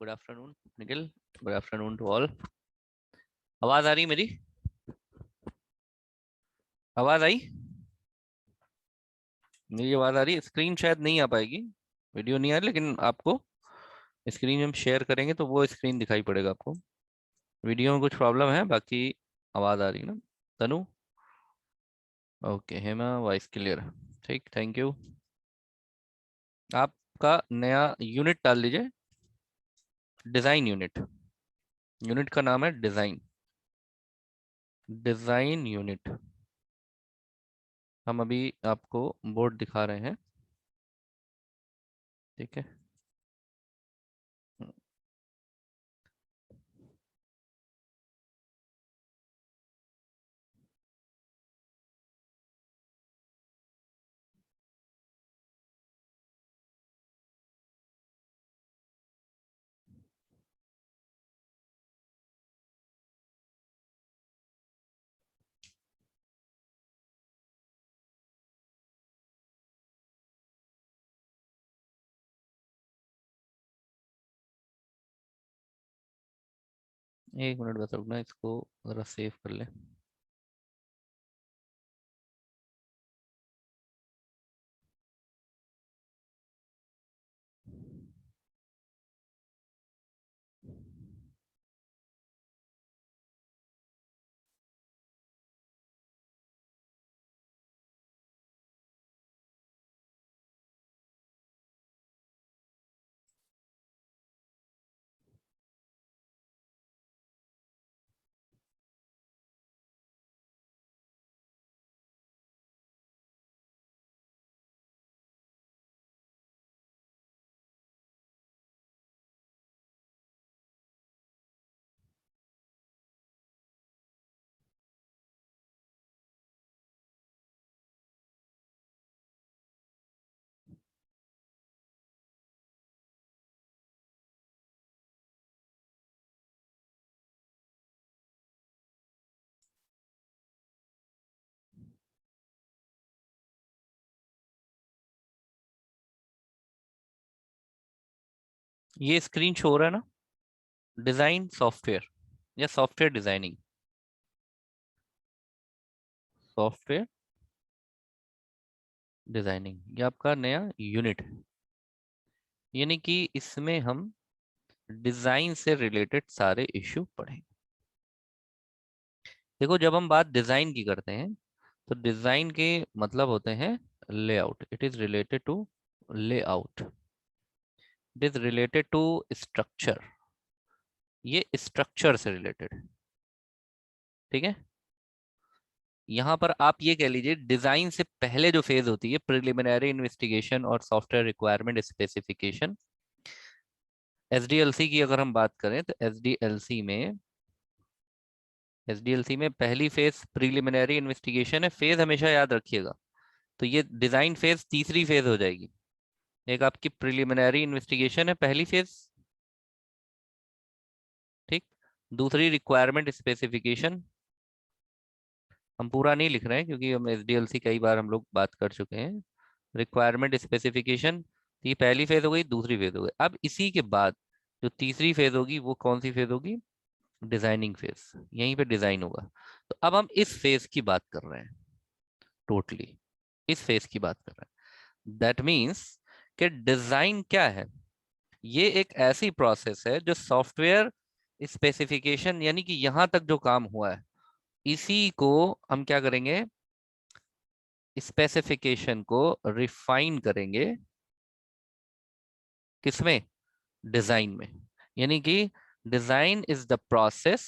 Good afternoon Nikhil, good afternoon to all. आवाज आ रही मेरी? आवाज आई? मेरी आवाज आ रही है? स्क्रीन शायद नहीं आ पाएगी, वीडियो नहीं आ रही, लेकिन आपको स्क्रीन हम शेयर करेंगे तो वो स्क्रीन दिखाई पड़ेगा आपको। वीडियो में कुछ प्रॉब्लम है, बाकी आवाज आ रही है ना? Tanu? Okay, Hema voice clear. ठीक, थैंक यू। आपका नया यूनिट डाल लीजिए, डिजाइन यूनिट। यूनिट का नाम है डिजाइन, डिजाइन यूनिट। हम अभी आपको बोर्ड दिखा रहे हैं, ठीक है? एक मिनट बस रुकना, इसको जरा सेव कर ले। ये स्क्रीन शो हो रहा है ना? डिजाइन सॉफ्टवेयर या सॉफ्टवेयर डिजाइनिंग, सॉफ्टवेयर डिजाइनिंग, ये आपका नया यूनिट है। यानी कि इसमें हम डिजाइन से रिलेटेड सारे इश्यू पढ़ेंगे। देखो, जब हम बात डिजाइन की करते हैं तो डिजाइन के मतलब होते हैं layout. It is related to layout, it is related to structure. ये स्ट्रक्चर से रिलेटेड है, ठीक है? यहाँ पर आप ये कह लीजिए, डिजाइन से पहले जो फेज होती है प्रिलिमिनरी इन्वेस्टिगेशन और सॉफ्टवेयर रिक्वायरमेंट स्पेसिफिकेशन। एसडीएलसी की अगर हम बात करें तो एसडीएलसी में पहली फेज प्रिलिमिनरी इन्वेस्टिगेशन है। फेज हमेशा याद रखिएगा। तो ये डिजाइन फेज तीसरी फेज हो जाएगी। एक आपकी प्रिलिमिनरी इन्वेस्टिगेशन है, पहली फेज, ठीक। दूसरी रिक्वायरमेंट स्पेसिफिकेशन। हम पूरा नहीं लिख रहे हैं क्योंकि हम एसडीएलसी कई बार हम लोग बात कर चुके हैं। रिक्वायरमेंट स्पेसिफिकेशन, ये पहली फेज हो गई, दूसरी फेज हो गई। अब इसी के बाद जो तीसरी फेज होगी वो कौन सी फेज होगी? Designing phase. यहीं पे डिजाइन होगा। तो अब हम इस फेज की बात कर रहे हैं, टोटली इस फेज की बात कर रहे हैं। दैट मीन्स कि डिजाइन क्या है? ये एक ऐसी प्रोसेस है जो सॉफ्टवेयर स्पेसिफिकेशन, यानी कि यहां तक जो काम हुआ है इसी को हम क्या करेंगे? स्पेसिफिकेशन को रिफाइन करेंगे। किसमें? डिजाइन में। यानी कि design is the process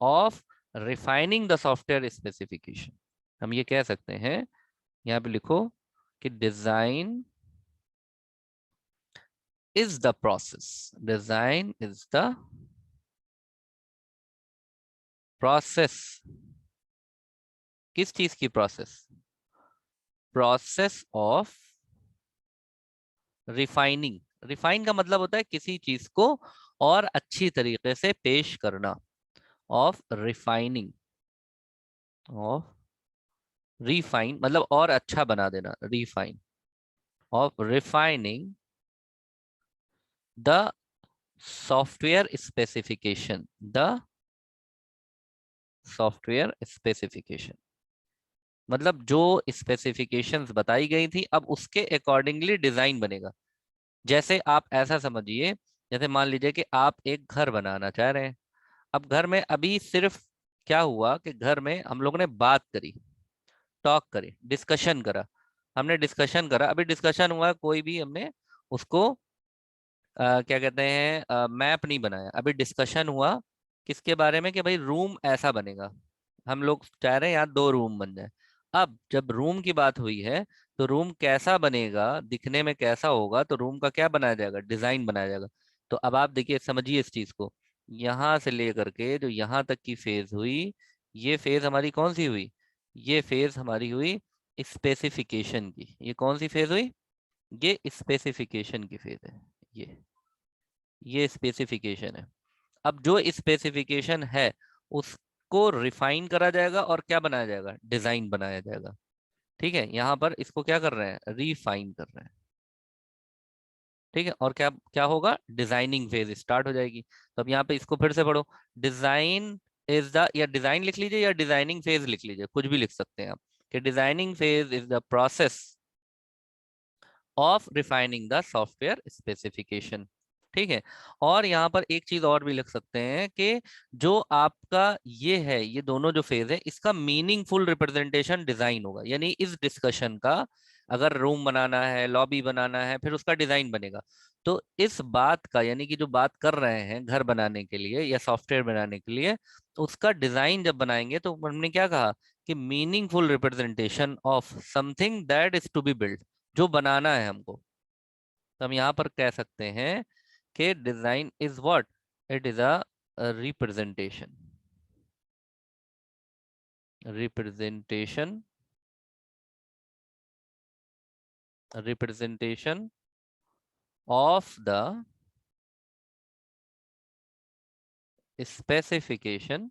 of refining the software specification. हम ये कह सकते हैं, यहां पे लिखो कि design is the process, design is the process. किस चीज की process? Process of refining. Refine का मतलब होता है किसी चीज को और अच्छी तरीके से पेश करना। ऑफ रिफाइनिंग, ऑफ रिफाइन मतलब और अच्छा बना देना, refine. Of refining the software specification, the software specification मतलब जो स्पेसिफिकेशंस बताई गई थी अब उसके अकॉर्डिंगली डिजाइन बनेगा। जैसे आप ऐसा समझिए, जैसे मान लीजिए कि आप एक घर बनाना चाह रहे हैं। अब घर में अभी सिर्फ क्या हुआ कि घर में हम लोगों ने बात करी, टॉक करी, डिस्कशन करा। हमने डिस्कशन करा, अभी डिस्कशन हुआ, कोई भी हमने उसको क्या कहते हैं मैप नहीं बनाया, अभी डिस्कशन हुआ किसके बारे में कि भाई रूम ऐसा बनेगा। हम लोग चाह रहे हैं यहाँ 2 रूम बन जाए। अब जब रूम की बात हुई है तो रूम कैसा बनेगा, दिखने में कैसा होगा, तो रूम का क्या बनाया जाएगा, डिजाइन बनाया जाएगा। तो अब आप देखिए, समझिए इस चीज को। यहाँ से लेकर के जो यहाँ तक की फेज हुई, ये फेज हमारी कौन सी हुई, ये फेज हमारी हुई स्पेसिफिकेशन की। ये कौन सी फेज हुई, ये स्पेसिफिकेशन की फेज है। ये स्पेसिफिकेशन है। अब जो स्पेसिफिकेशन है उसको रिफाइन करा जाएगा और क्या बनाया जाएगा, डिजाइन बनाया जाएगा। ठीक है, यहाँ पर इसको क्या कर रहे हैं, रिफाइन कर रहे हैं। ठीक है, और क्या क्या होगा, डिजाइनिंग फेज स्टार्ट हो जाएगी। तो अब यहाँ पे इसको फिर से पढ़ो। डिजाइन इज द, या डिजाइन लिख लीजिए या डिजाइनिंग फेज लिख लीजिए, कुछ भी लिख सकते हैं आप, कि designing phase is the process of refining the software specification. ठीक है, और यहाँ पर एक चीज और भी लिख सकते हैं कि जो आपका ये है, ये दोनों जो फेज है, इसका मीनिंगफुल रिप्रेजेंटेशन डिजाइन होगा। यानी इस डिस्कशन का, अगर रूम बनाना है, लॉबी बनाना है, फिर उसका डिजाइन बनेगा। तो इस बात का, यानी कि जो बात कर रहे हैं घर बनाने के लिए या सॉफ्टवेयर बनाने के लिए, उसका डिजाइन जब बनाएंगे तो हमने क्या कहा कि meaningful representation of something that is to be build, जो बनाना है हमको। तो हम यहाँ पर कह सकते हैं कि design is what, it is a representation, representation representation of the specification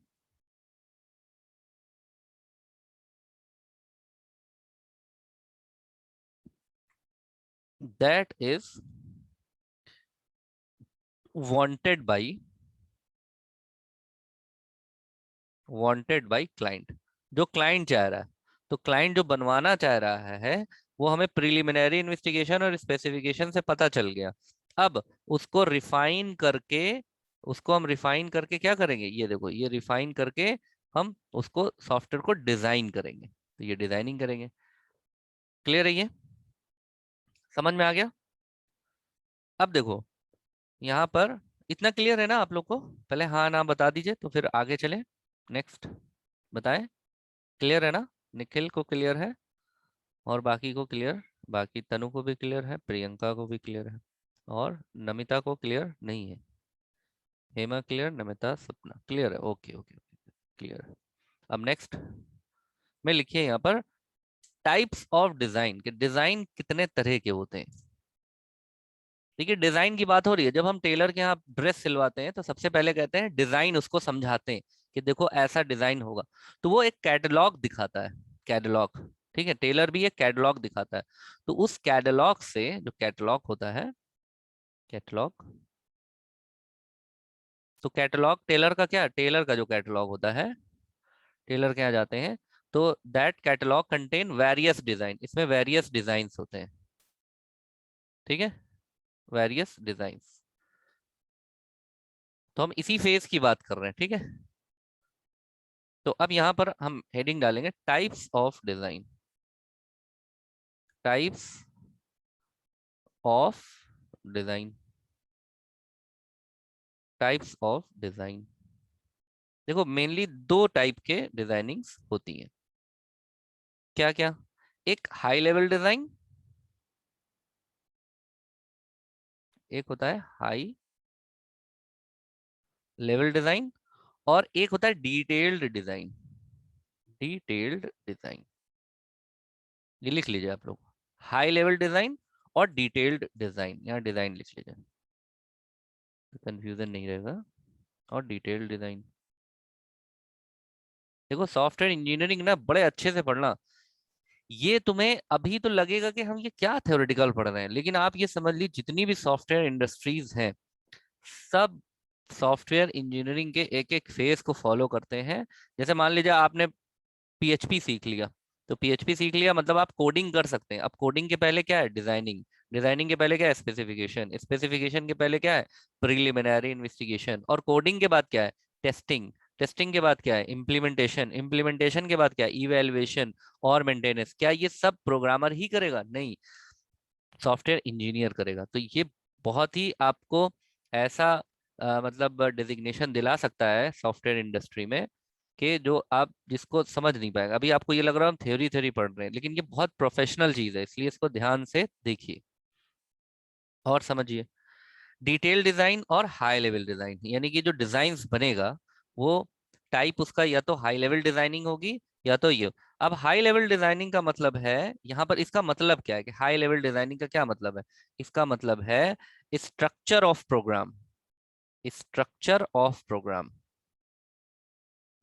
that is wanted by client, जो क्लाइंट चाह रहा है। तो क्लाइंट जो बनवाना चाह रहा है वो हमें प्रिलिमिनरी इन्वेस्टिगेशन और स्पेसिफिकेशन से पता चल गया। अब उसको रिफाइन करके, उसको हम रिफाइन करके क्या करेंगे, ये देखो, ये रिफाइन करके हम उसको सॉफ्टवेयर को डिजाइन करेंगे, तो ये डिजाइनिंग करेंगे। क्लियर है, ये समझ में आ गया। अब देखो यहाँ पर, इतना क्लियर है ना आप लोग को, पहले हाँ ना बता दीजिए तो फिर आगे चले। नेक्स्ट बताएं, क्लियर है ना, निखिल को क्लियर है, और बाकी को क्लियर, बाकी तनु को भी क्लियर है, प्रियंका को भी क्लियर है, और नमिता को क्लियर नहीं है। हेमा क्लियर, नमिता, सपना क्लियर है, ओके ओके क्लियर है। अब नेक्स्ट में लिखिए यहाँ पर टाइप्स ऑफ डिजाइन, के डिजाइन कितने तरह के होते हैं। देखिए डिजाइन की बात हो रही है, जब हम टेलर के यहाँ ड्रेस सिलवाते हैं तो सबसे पहले कहते हैं डिजाइन, उसको समझाते हैं कि देखो ऐसा डिजाइन होगा। तो वो एक कैटलॉग दिखाता है, कैटलॉग। ठीक है, टेलर भी एक कैटलॉग दिखाता है। तो उस कैटलॉग से, जो कैटलॉग होता है, कैटलॉग, तो कैटलॉग टेलर का क्या, टेलर का जो कैटलॉग होता है, टेलर के यहाँ जाते हैं तो that catalogue contain various design, इसमें वेरियस डिजाइन्स होते हैं। ठीक है, वेरियस डिजाइन्स, तो हम इसी फेज की बात कर रहे हैं। ठीक है, तो अब यहां पर हम हेडिंग डालेंगे types of design, types of design, types of design. देखो मेनली 2 टाइप के डिजाइनिंग्स होती हैं। क्या क्या, एक हाई लेवल डिजाइन, एक होता है हाई लेवल डिजाइन, और एक होता है डिटेल्ड डिजाइन, डिटेल्ड डिजाइन। ये लिख लीजिए आप लोग, हाई लेवल डिजाइन और डिटेल्ड डिजाइन, यहाँ डिजाइन लिख लीजिए, कंफ्यूजन नहीं रहेगा। और डिटेल्ड डिजाइन, देखो सॉफ्टवेयर इंजीनियरिंग ना बड़े अच्छे से पढ़ना। ये तुम्हें अभी तो लगेगा कि हम ये क्या थ्योरेटिकल पढ़ रहे हैं, लेकिन आप ये समझ लीजिए जितनी भी सॉफ्टवेयर इंडस्ट्रीज हैं सब सॉफ्टवेयर इंजीनियरिंग के एक एक फेज को फॉलो करते हैं। जैसे मान लीजिए आपने पीएचपी सीख लिया, तो पीएचपी सीख लिया मतलब आप कोडिंग कर सकते हैं। अब कोडिंग के पहले क्या है? डिजाइनिंग। डिजाइनिंग के पहले क्या है? स्पेसिफिकेशन। स्पेसिफिकेशन के पहले क्या है? Preliminary investigation. और कोडिंग के बाद क्या है? टेस्टिंग। टेस्टिंग के बाद क्या है? इम्प्लीमेंटेशन। इम्प्लीमेंटेशन के बाद क्या है? इवेल्युएशन और मेंटेनेंस। क्या ये सब प्रोग्रामर ही करेगा? नहीं, सॉफ्टवेयर इंजीनियर करेगा। तो ये बहुत ही आपको ऐसा मतलब डिजिग्नेशन दिला सकता है सॉफ्टवेयर इंडस्ट्री में कि जो आप जिसको समझ नहीं पाएगा। अभी आपको ये लग रहा है हम थ्योरी थ्योरी पढ़ रहे हैं, लेकिन ये बहुत प्रोफेशनल चीज है, इसलिए इसको ध्यान से देखिए और समझिए। डिटेल डिजाइन और हाई लेवल डिजाइन, यानी कि जो डिजाइन बनेगा वो टाइप उसका या तो हाई लेवल डिजाइनिंग होगी या तो ये। अब हाई लेवल डिजाइनिंग का मतलब है, यहाँ पर इसका मतलब क्या है कि हाई लेवल डिजाइनिंग का क्या मतलब है? इसका मतलब है structure of program. Structure of program.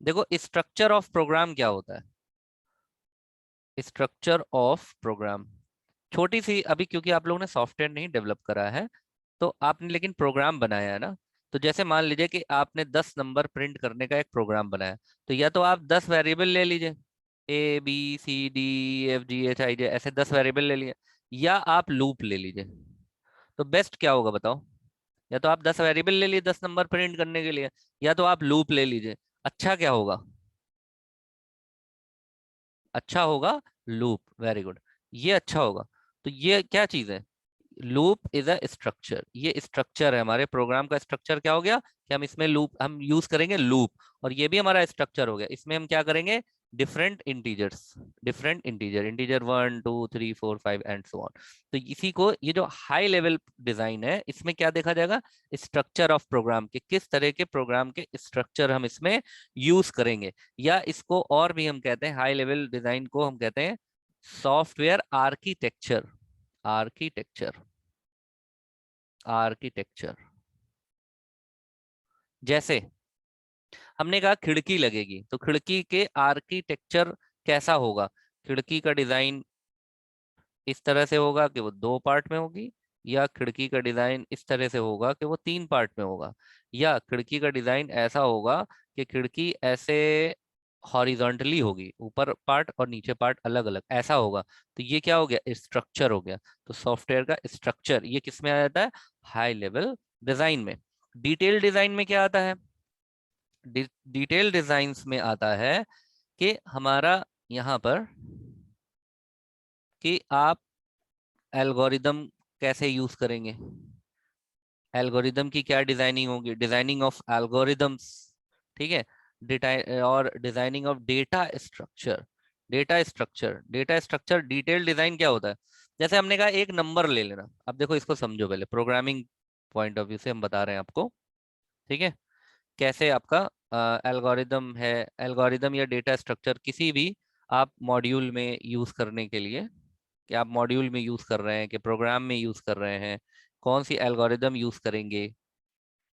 देखो स्ट्रक्चर ऑफ प्रोग्राम क्या होता है? स्ट्रक्चर ऑफ प्रोग्राम छोटी सी, अभी क्योंकि आप लोगों ने सॉफ्टवेयर नहीं डेवलप करा है तो आपने लेकिन प्रोग्राम बनाया है ना। तो जैसे मान लीजिए कि आपने 10 नंबर प्रिंट करने का एक प्रोग्राम बनाया, तो या तो आप 10 वेरिएबल ले लीजिए, ABCDEFGHIJ ऐसे 10 वेरिएबल ले लिए, या आप लूप ले लीजिए। तो बेस्ट क्या होगा बताओ? या तो आप 10 वेरिएबल ले लिए 10 नंबर प्रिंट करने के लिए, या तो आप लूप ले लीजिए। अच्छा क्या होगा? अच्छा होगा लूप। वेरी गुड, ये अच्छा होगा। तो ये क्या चीज है? Loop is a structure. ये स्ट्रक्चर है हमारे प्रोग्राम का। स्ट्रक्चर क्या हो गया कि हम इसमें लूप हम यूज करेंगे लूप। और ये भी हमारा स्ट्रक्चर हो गया। इसमें हम क्या करेंगे? Different integers. Different integer, integer 1 2 3 4 5 and so on. तो इसी को, ये जो हाई लेवल डिजाइन है, इसमें क्या देखा जाएगा? स्ट्रक्चर ऑफ प्रोग्राम के किस तरह के प्रोग्राम के स्ट्रक्चर हम इसमें यूज करेंगे। या इसको और भी हम कहते हैं, हाई लेवल डिजाइन को हम कहते हैं सॉफ्टवेयर आर्किटेक्चर। आर्किटेक्चर। आर्किटेक्चर। जैसे हमने कहा खिड़की लगेगी, तो खिड़की के आर्किटेक्चर कैसा होगा? खिड़की का डिजाइन इस तरह से होगा कि वो 2 पार्ट में होगी, या खिड़की का डिजाइन इस तरह से होगा कि वो 3 पार्ट में होगा, या खिड़की का डिजाइन ऐसा होगा कि खिड़की ऐसे हॉरिजॉन्टली होगी, ऊपर पार्ट और नीचे पार्ट अलग अलग ऐसा होगा। तो ये क्या हो गया? स्ट्रक्चर हो गया। तो सॉफ्टवेयर का स्ट्रक्चर ये किस में आ जाता है? हाई लेवल डिजाइन में। डिटेल डिजाइन में क्या आता है? डिटेल डिजाइन्स में आता है कि हमारा यहाँ पर कि आप एल्गोरिदम कैसे यूज करेंगे। एल्गोरिदम की क्या डिजाइनिंग होगी? Designing of algorithms. ठीक है। और designing of data structure. Data structure, data structure detail design क्या होता है? जैसे हमने कहा एक नंबर ले लेना। अब देखो इसको समझो, पहले प्रोग्रामिंग पॉइंट ऑफ व्यू से हम बता रहे हैं आपको। ठीक है। कैसे आपका एल्गोरिदम है? एल्गोरिदम या डेटा स्ट्रक्चर किसी भी आप मॉड्यूल में यूज करने के लिए, कि आप मॉड्यूल में यूज कर रहे हैं कि प्रोग्राम में यूज कर रहे हैं, कौन सी एल्गोरिदम यूज करेंगे।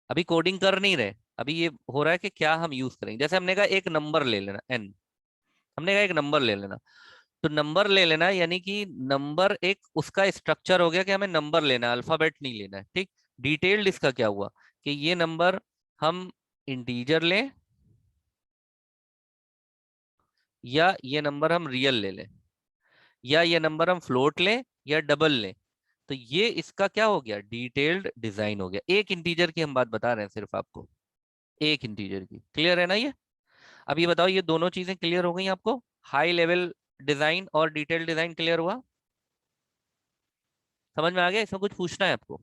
अभी कोडिंग कर नहीं रहे, अभी ये हो रहा है कि क्या हम यूज करेंगे। जैसे हमने कहा एक नंबर ले लेना n। हमने कहा एक नंबर ले लेना, तो नंबर ले लेना यानी कि नंबर एक उसका स्ट्रक्चर हो गया कि हमें नंबर लेना है, अल्फाबेट नहीं लेना है। ठीक। डिटेल्ड इसका क्या हुआ कि ये नंबर हम इंटीजर लें, या ये नंबर हम रियल ले लें, या ये नंबर हम फ्लोट लें या डबल लें। तो ये इसका क्या हो गया? डिटेल्ड डिजाइन हो गया। एक इंटीजर की हम बात बता रहे हैं सिर्फ आपको, एक इंटीजर की। क्लियर है ना ये? अब ये बताओ, ये दोनों चीजें क्लियर हो गई आपको? हाई लेवल डिजाइन और डिटेल डिजाइन क्लियर हुआ? समझ में आ गया? इसमें कुछ पूछना है आपको?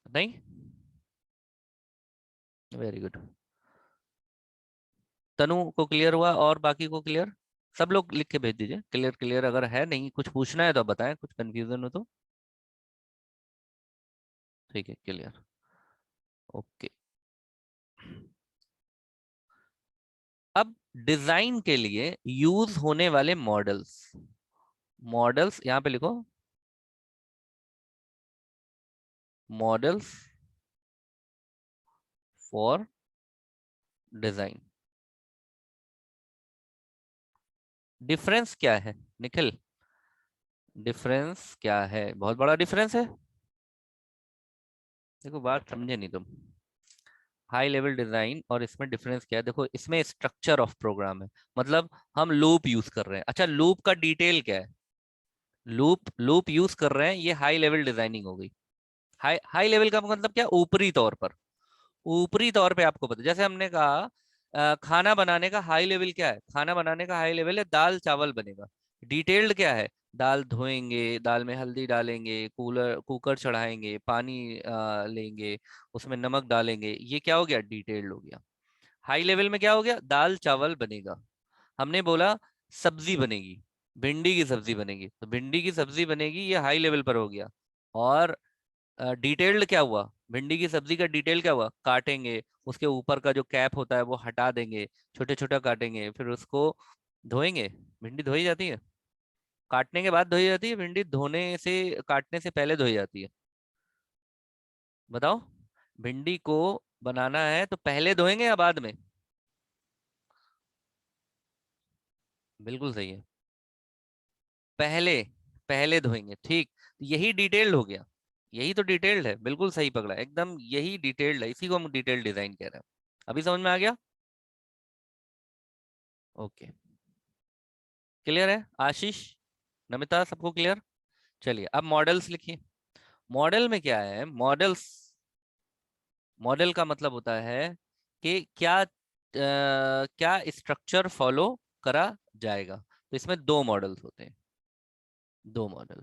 नहीं? Very good. तनु को क्लियर हुआ और बाकी को क्लियर? सब लोग लिख के भेज दीजिए क्लियर क्लियर। अगर है नहीं कुछ पूछना है तो बताएं, कुछ कंफ्यूजन हो तो। ठीक है, क्लियर। ओके। अब डिजाइन के लिए यूज होने वाले मॉडल्स। मॉडल्स यहां पे लिखो, मॉडल्स फॉर डिजाइन। डिफरेंस क्या है निखिल? डिफरेंस क्या है? बहुत बड़ा डिफरेंस है। देखो बात समझे नहीं तुम। हाई लेवल डिजाइन और इसमें डिफरेंस क्या है? देखो इसमें स्ट्रक्चर ऑफ प्रोग्राम है, मतलब हम लूप यूज कर रहे हैं। अच्छा, लूप का डिटेल क्या है? लूप लूप यूज कर रहे हैं, ये हाई लेवल डिजाइनिंग हो गई। हाई हाई लेवल का मतलब क्या? ऊपरी तौर पर, ऊपरी तौर पे आपको पता, जैसे हमने कहा खाना बनाने का हाई लेवल क्या है? खाना बनाने का हाई लेवल है दाल चावल बनेगा। डिटेल्ड क्या है? दाल धोएंगे, दाल में हल्दी डालेंगे, कुकर चढ़ाएंगे, पानी लेंगे, उसमें नमक डालेंगे, ये क्या हो गया? डिटेल्ड हो गया। हाई लेवल में क्या हो गया? दाल चावल बनेगा। हमने बोला सब्जी बनेगी, भिंडी की सब्जी बनेगी, तो भिंडी की सब्जी बनेगी, ये हाई लेवल पर हो गया। और डिटेल्ड क्या हुआ? भिंडी की सब्जी का डिटेल क्या हुआ? काटेंगे, उसके ऊपर का जो कैप होता है वो हटा देंगे, छोटे छोटे काटेंगे, फिर उसको धोएंगे। भिंडी धोई जाती है? काटने के बाद धोई जाती है भिंडी? धोने से, काटने से पहले धोई जाती है? बताओ। भिंडी को बनाना है तो पहले धोएंगे या बाद में? बिल्कुल सही है, पहले। पहले धोएंगे, ठीक। यही डिटेल्ड हो गया, यही तो डिटेल्ड है, बिल्कुल सही पकड़ा एकदम, यही डिटेल्ड है, इसी को हम डिटेल्ड डिजाइन कह रहे हैं। अभी समझ में आ गया? ओके, क्लियर है आशीष, नमिता, सबको क्लियर? चलिए अब मॉडल्स लिखिए। मॉडल में क्या है? मॉडल्स, मॉडल का मतलब होता है कि क्या क्या स्ट्रक्चर फॉलो करा जाएगा। तो इसमें दो मॉडल्स होते हैं, दो मॉडल,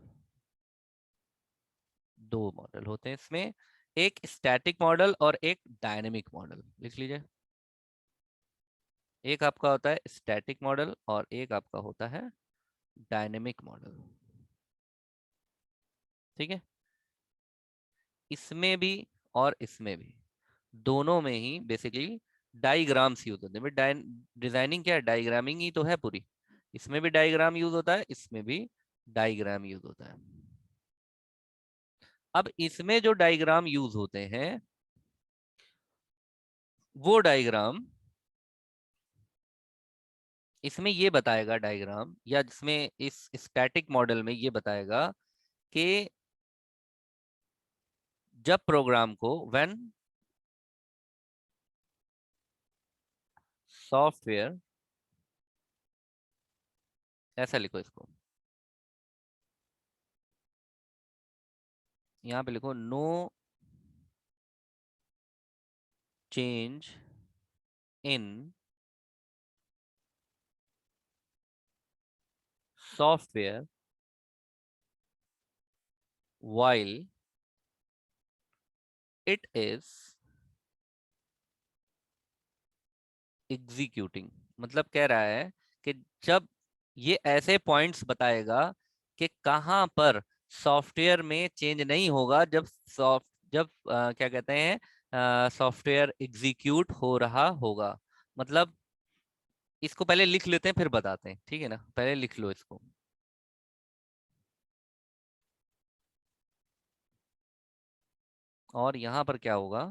दो मॉडल होते हैं इसमें। एक स्टैटिक मॉडल और एक डायनेमिक मॉडल, लिख लीजिए। एक आपका होता है स्टैटिक मॉडल और एक आपका होता है डायनेमिक मॉडल। ठीक है? इसमें भी और इसमें भी, दोनों में ही बेसिकली डाइग्राम्स यूज होते हैं। डिजाइनिंग क्या है? डाइग्रामिंग ही तो है पूरी। इसमें भी डाइग्राम यूज होता है, इसमें भी डाइग्राम यूज होता है। अब इसमें जो डाइग्राम यूज होते हैं, वो डाइग्राम इसमें ये बताएगा, डायग्राम या जिसमें इस स्टैटिक मॉडल में ये बताएगा कि जब प्रोग्राम को, व्हेन सॉफ्टवेयर, ऐसा लिखो इसको, यहाँ पे लिखो no change in software while it is executing. मतलब कह रहा है कि जब ये ऐसे पॉइंट्स बताएगा कि कहाँ पर सॉफ्टवेयर में चेंज नहीं होगा, जब जब क्या कहते हैं, सॉफ्टवेयर एग्जीक्यूट हो रहा होगा। मतलब इसको पहले लिख लेते हैं फिर बताते हैं, ठीक है ना? पहले लिख लो इसको। और यहाँ पर क्या होगा?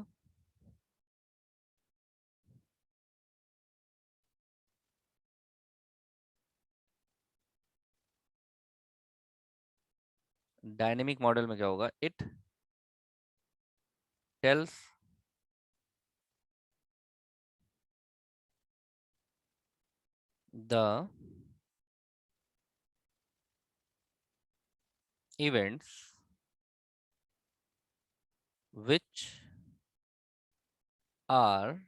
डायनेमिक मॉडल में क्या होगा? It tells the events which are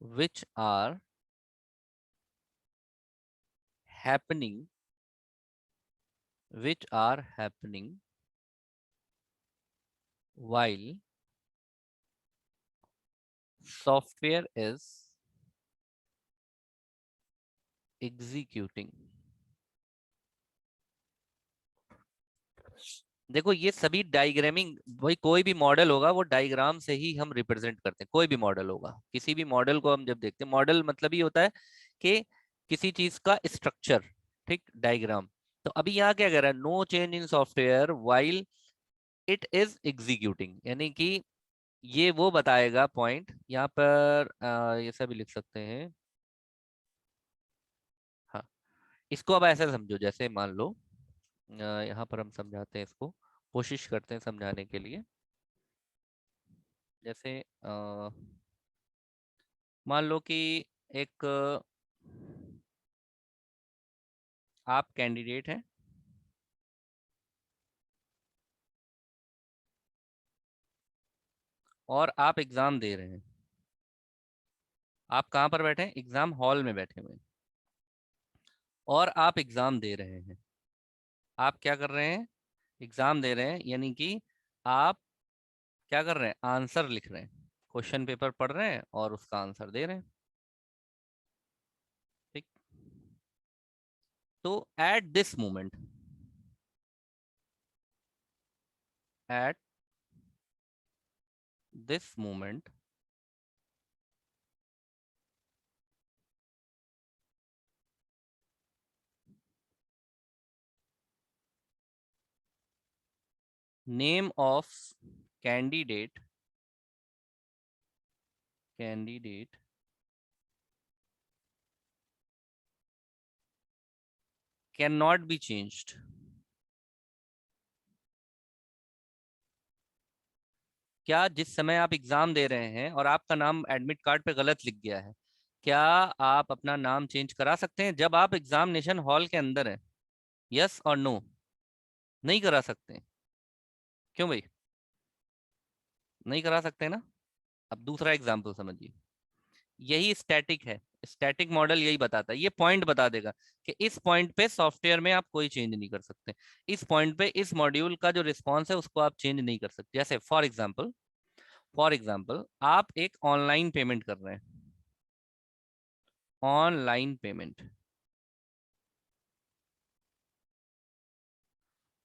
which are happening, which are happening while software is executing। देखो ये सभी डाइग्रामिंग, वही कोई भी मॉडल होगा वो डायग्राम से ही हम रिप्रेजेंट करते हैं। कोई भी मॉडल होगा, किसी भी मॉडल को हम जब देखते हैं, मॉडल मतलब ही होता है कि किसी चीज का स्ट्रक्चर, ठीक, डायग्राम। तो अभी यहाँ क्या कह रहा है? No change in software while it is executing, यानी कि ये वो बताएगा पॉइंट यहाँ पर, ये सब भी लिख सकते हैं। हाँ, इसको अब ऐसे समझो, जैसे मान लो यहाँ पर हम समझाते हैं इसको। कोशिश करते हैं समझाने के लिए। जैसे मान लो कि एक आप कैंडिडेट हैं और आप एग्जाम दे रहे हैं। आप कहाँ पर बैठे हैं? एग्जाम हॉल में बैठे हुए हैं और आप एग्जाम दे रहे हैं। आप क्या कर रहे हैं? एग्जाम दे रहे हैं, यानी कि आप क्या कर रहे हैं? आंसर लिख रहे हैं। क्वेश्चन पेपर पढ़ रहे हैं और उसका आंसर दे रहे हैं। ठीक। तो at this moment name of candidate candidate can not be changed. क्या जिस समय आप एग्जाम दे रहे हैं और आपका नाम एडमिट कार्ड पे गलत लिख गया है, क्या आप अपना नाम चेंज करा सकते हैं जब आप एग्जामिनेशन हॉल के अंदर हैं? यस और नो? नहीं करा सकते। क्यों भाई? नहीं करा सकते ना। अब दूसरा एग्जाम्पल समझिए। यही स्टैटिक है। स्टैटिक मॉडल यही बताता है, ये पॉइंट बता देगा कि इस पॉइंट पे सॉफ्टवेयर में आप कोई चेंज नहीं कर सकते। इस पॉइंट पे इस मॉड्यूल का जो रिस्पॉन्स है उसको आप चेंज नहीं कर सकते। जैसे फॉर एग्जाम्पल आप एक ऑनलाइन पेमेंट कर रहे हैं। Online payment.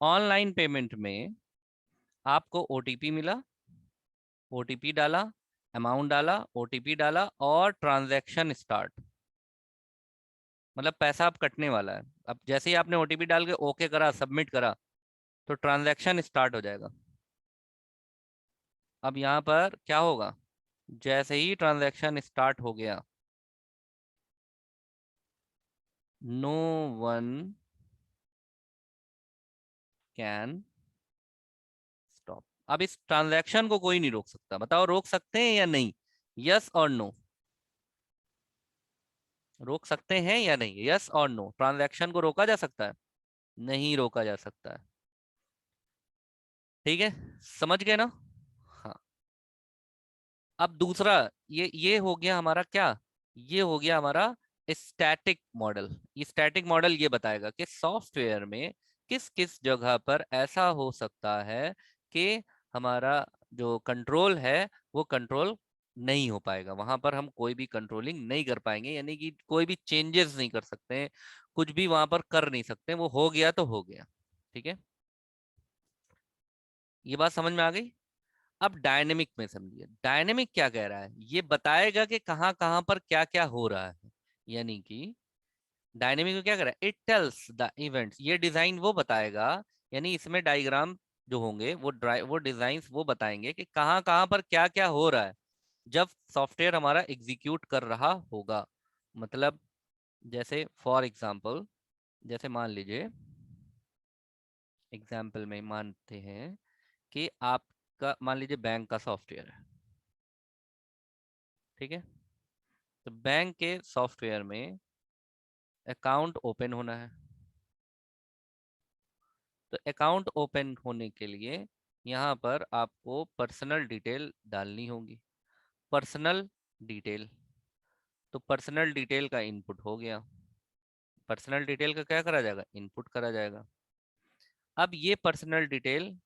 ऑनलाइन पेमेंट में आपको ओटीपी मिला, ओटीपी डाला, अमाउंट डाला, ओटीपी डाला और ट्रांजैक्शन स्टार्ट। मतलब पैसा अब कटने वाला है। अब जैसे ही आपने ओटीपी डाल के ओके करा, सबमिट करा, तो ट्रांजैक्शन स्टार्ट हो जाएगा। अब यहाँ पर क्या होगा? जैसे ही ट्रांजैक्शन स्टार्ट हो गया, नो वन कैन स्टॉप। अब इस ट्रांजैक्शन को कोई नहीं रोक सकता। बताओ रोक सकते हैं या नहीं? यस और नो? रोक सकते हैं या नहीं? यस और नो? ट्रांजैक्शन को रोका जा सकता है? नहीं रोका जा सकता है। ठीक है, समझ गए ना? हाँ। अब दूसरा, ये हो गया हमारा क्या? ये हो गया हमारा स्टैटिक मॉडल। ये स्टैटिक मॉडल ये बताएगा कि सॉफ्टवेयर में किस किस जगह पर ऐसा हो सकता है कि हमारा जो कंट्रोल है वो कंट्रोल नहीं हो पाएगा। वहां पर हम कोई भी कंट्रोलिंग नहीं कर पाएंगे, यानी कि कोई भी चेंजेस नहीं कर सकते हैं, कुछ भी वहां पर कर नहीं सकते। वो हो गया तो हो गया। ठीक है, ये बात समझ में आ गई? अब डायनेमिक में समझिए। डायनेमिक क्या कह रहा है? ये बताएगा कि कहाँ कहाँ पर क्या क्या हो रहा है। यानी कि डायनेमिक में क्या कर रहा है? It tells the events. ये डिजाइन वो बताएगा, यानी इसमें डायग्राम जो होंगे वो डिजाइंस वो बताएंगे कि कहाँ कहाँ पर क्या क्या हो रहा है जब सॉफ्टवेयर हमारा एग्जीक्यूट कर रहा होगा। मतलब जैसे फॉर एग्जांपल, जैसे मान लीजिए एग्जाम्पल में मानते हैं कि आपका मान लीजिए बैंक का सॉफ्टवेयर है। ठीक है, तो बैंक के सॉफ्टवेयर में अकाउंट ओपन होना है। तो अकाउंट ओपन होने के लिए यहाँ पर आपको पर्सनल डिटेल डालनी होगी। Personal detail. तो पर्सनल डिटेल का इनपुट हो गया। पर्सनल डिटेल का क्या करा जाएगा? इनपुट करा जाएगा। अब ये पर्सनल डिटेल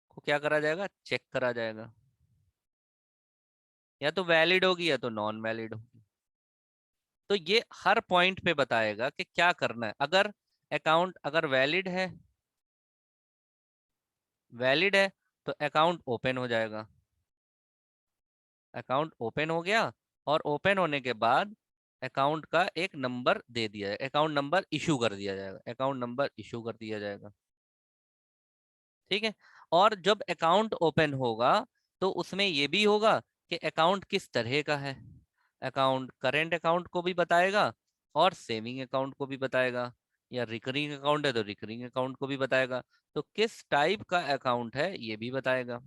को क्या करा जाएगा? चेक करा जाएगा। या तो वैलिड होगी या तो नॉन वैलिड होगी। तो ये हर पॉइंट पे बताएगा कि क्या करना है। अगर अकाउंट अगर वैलिड है तो अकाउंट ओपन हो जाएगा। अकाउंट ओपन हो गया और ओपन होने के बाद अकाउंट का एक नंबर दे दिया है, अकाउंट नंबर इशू कर दिया जाएगा। अकाउंट नंबर इशू कर दिया जाएगा। ठीक है। और जब अकाउंट ओपन होगा तो उसमें ये भी होगा कि अकाउंट किस तरह का है। अकाउंट करेंट अकाउंट को भी बताएगा और सेविंग अकाउंट को भी बताएगा। या रिकरिंग अकाउंट है तो रिकरिंग अकाउंट को भी बताएगा, तो किस टाइप का अकाउंट है ये भी बताएगा।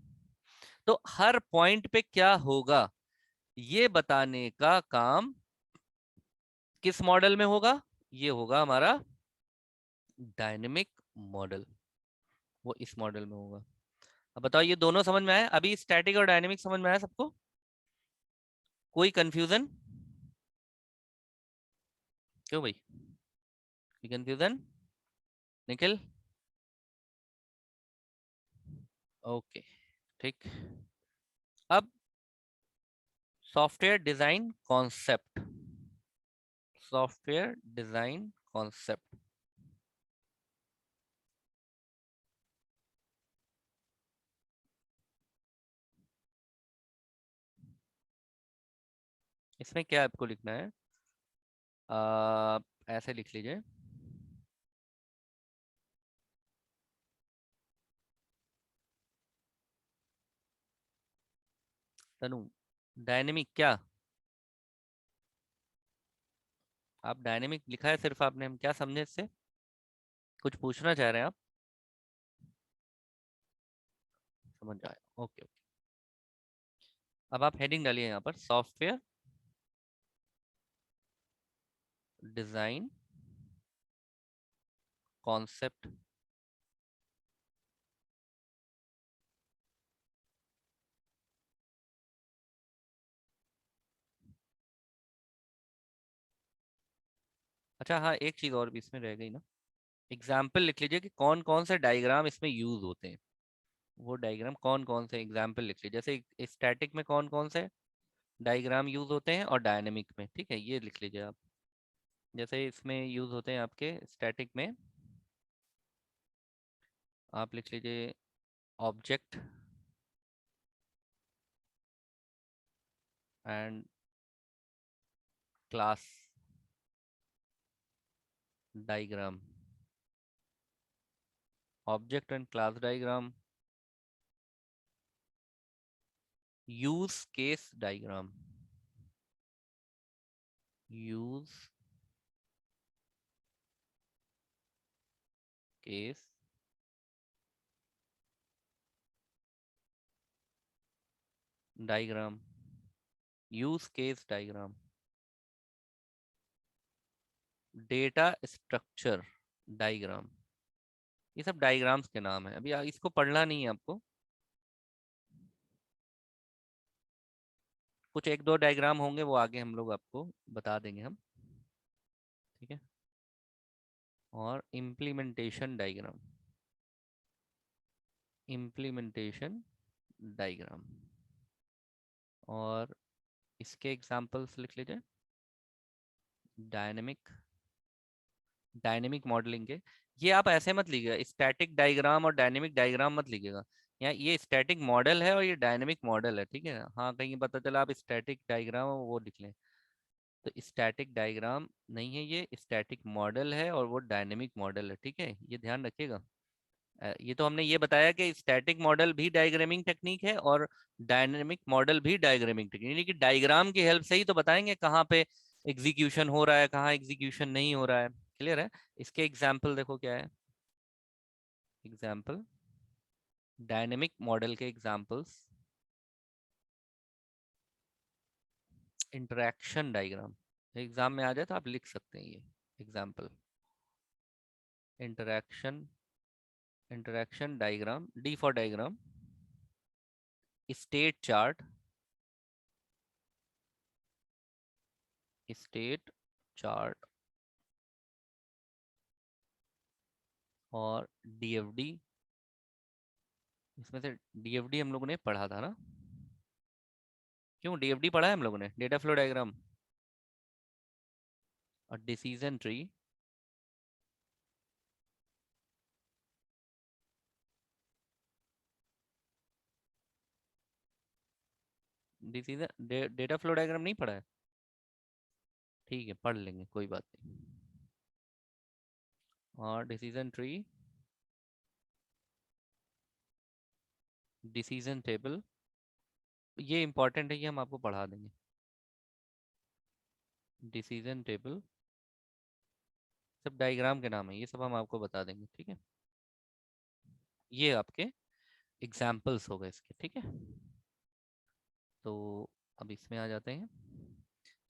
तो हर पॉइंट पे क्या होगा ये बताने का काम किस मॉडल में होगा, ये होगा हमारा डायनेमिक मॉडल, वो इस मॉडल में होगा। अब बताओ ये दोनों समझ में आया, अभी स्टैटिक और डायनेमिक समझ में आया सबको, कोई कंफ्यूजन? क्यों भाई, कोई कंफ्यूजन? निखिल? ओके, ठीक। अब software design concept, software design concept, इसमें क्या आपको लिखना है, ऐसे लिख लीजिए, तनु, डायनेमिक क्या, आप डायनेमिक लिखा है सिर्फ आपने, हम क्या समझे इससे, कुछ पूछना चाह रहे हैं आप? समझ आए, ओके ओके। अब आप हेडिंग डालिए यहाँ पर, सॉफ्टवेयर डिजाइन कॉन्सेप्ट। अच्छा हाँ, एक चीज और भी इसमें रह गई ना, एग्जाम्पल लिख लीजिए कि कौन कौन से डायग्राम इसमें यूज होते हैं, वो डायग्राम कौन कौन से, एग्जाम्पल लिख लीजिए, जैसे स्टैटिक में कौन कौन से डायग्राम यूज होते हैं और डायनेमिक में, ठीक है, ये लिख लीजिए आप। जैसे इसमें यूज होते हैं आपके स्टैटिक में, आप लिख लीजिए object and class diagram, object and class diagram, use case diagram, use case diagram, use case diagram, data structure diagram, ये सब डायग्राम्स के नाम है, अभी इसको पढ़ना नहीं है आपको, कुछ एक दो डायग्राम होंगे वो आगे हम लोग आपको बता देंगे हम, ठीक है। और इम्प्लीमेंटेशन डायग्राम, इम्प्लीमेंटेशन डायग्राम, और इसके एग्जांपल्स लिख लीजिए, डायनेमिक, डायनेमिक मॉडलिंग के, ये आप ऐसे मत लिखिएगा स्टैटिक डायग्राम और डायनेमिक डायग्राम मत लिखिएगा, यहाँ ये स्टैटिक मॉडल है और ये डायनेमिक मॉडल है, ठीक है ना, हाँ कहीं पता चला आप स्टैटिक डायग्राम वो लिख लें, तो स्टैटिक डायग्राम नहीं है, ये स्टैटिक मॉडल है और वो डायनेमिक मॉडल है, ठीक है, ये ध्यान रखिएगा। ये तो हमने ये बताया कि स्टैटिक मॉडल भी डायग्रामिंग टेक्निक है और डायनेमिक मॉडल भी डायग्रामिंग टेक्निक, यानी कि डायग्राम की हेल्प से ही तो बताएंगे कहाँ पे एग्जीक्यूशन हो रहा है, कहाँ एग्जीक्यूशन नहीं हो रहा है, क्लियर है। इसके एग्जाम्पल देखो क्या है, एग्जाम्पल डायनेमिक मॉडल के एग्जाम्पल्स, इंटरेक्शन डायग्राम, एग्जाम में आ जाए तो आप लिख सकते हैं ये example, interaction, interaction diagram, D for diagram, state chart, state chart, और डीएफडी, इसमें से डीएफडी हम लोगों ने पढ़ा था ना, क्यों डीएफडी पढ़ा है हम लोगों ने, डेटा फ्लो डायग्राम, और decision tree, decision data flow diagram नहीं पढ़ा है, ठीक है पढ़ लेंगे कोई बात नहीं, और डिसीजन ट्री, डिसीजन टेबल, ये इंपॉर्टेंट है, ये हम आपको पढ़ा देंगे, डिसीजन टेबल, सब डायग्राम के नाम है, ये सब हम आपको बता देंगे, ठीक है। ये आपके एग्जाम्पल्स हो गए इसके, ठीक है। तो अब इसमें आ जाते हैं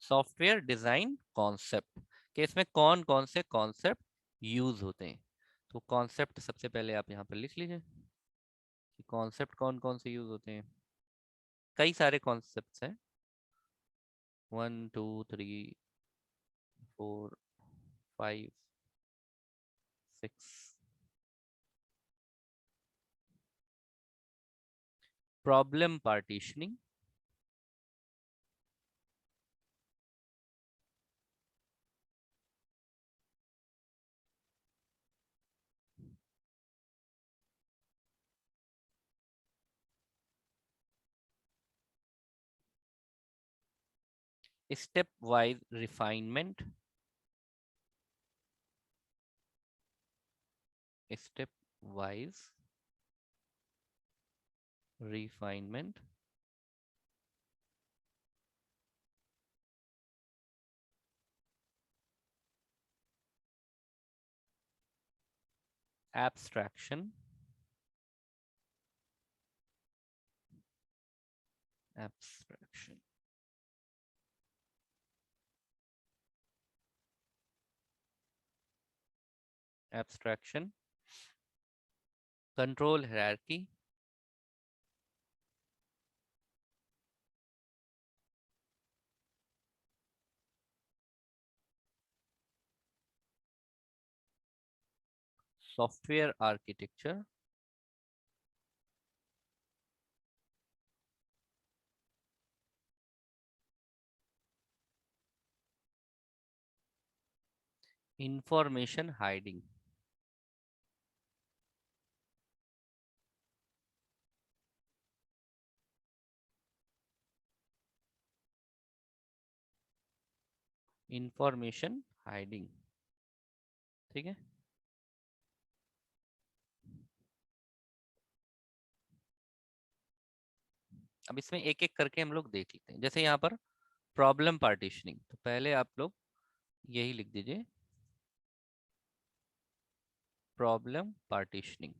सॉफ्टवेयर डिजाइन कॉन्सेप्ट, कि इसमें कौन कौन से कॉन्सेप्ट यूज होते हैं। तो कॉन्सेप्ट सबसे पहले आप यहाँ पर लिख लीजिए कि कॉन्सेप्ट कौन कौन से यूज होते हैं। कई सारे कॉन्सेप्ट्स हैं, 1 2 3 4 5 6। Problem partitioning, step wise refinement, step wise refinement, abstraction, abstraction, abstraction, control hierarchy, software architecture, information hiding. Information hiding, ठीक है। अब इसमें एक एक करके हम लोग देख लेते हैं। जैसे यहाँ पर प्रॉब्लम पार्टीशनिंग, तो पहले आप लोग यही लिख दीजिए, प्रॉब्लम पार्टीशनिंग।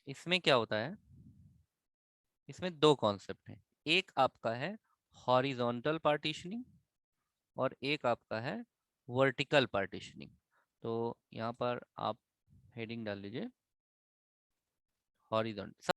इसमें क्या होता है, इसमें दो कॉन्सेप्ट हैं। एक आपका है हॉरिजॉन्टल पार्टीशनिंग और एक आपका है वर्टिकल पार्टीशनिंग। तो यहाँ पर आप हेडिंग डाल लीजिए हॉरिजॉन्टल।